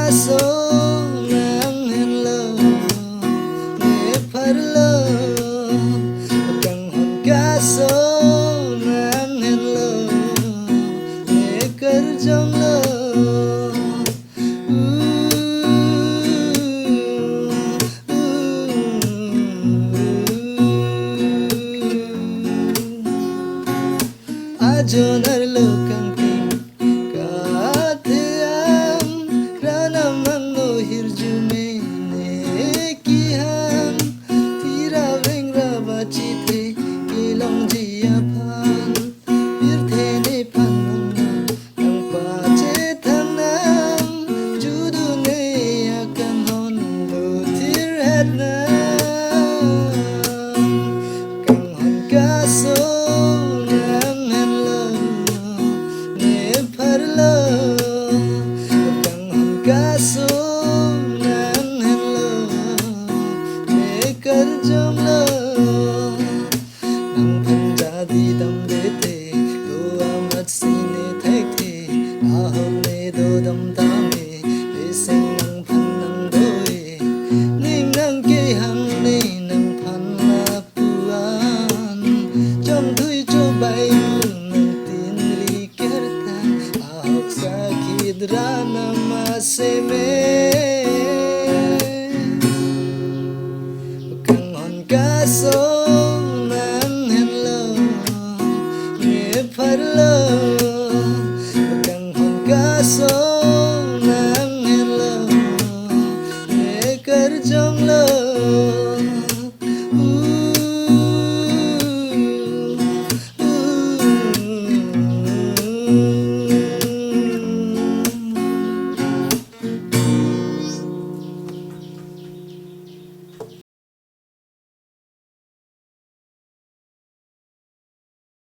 Kaso nang hello ne parlo Kanghon Kaso nang hello ne karjong lo Ajonar lo kang ting katheam ranamang no hirjume ne kiham tira vengra bachite kilong jia phan birthe ne phanong nang pache thanam judu ne akan hon do thir het na Kanghon Kaso nang hello ne parlo Kanghon Kaso nang hello ne karjong lo nang phanja di dam de te do amat sine thek the ahom ne do dam ta me le sing nang phan nang do e ning nang ke hang ne nang phan la puan trong thui cho bay nang tin li kerta ahok sakit rana mase me Kanghon Kaso nang hello ne parlo Kanghon Kaso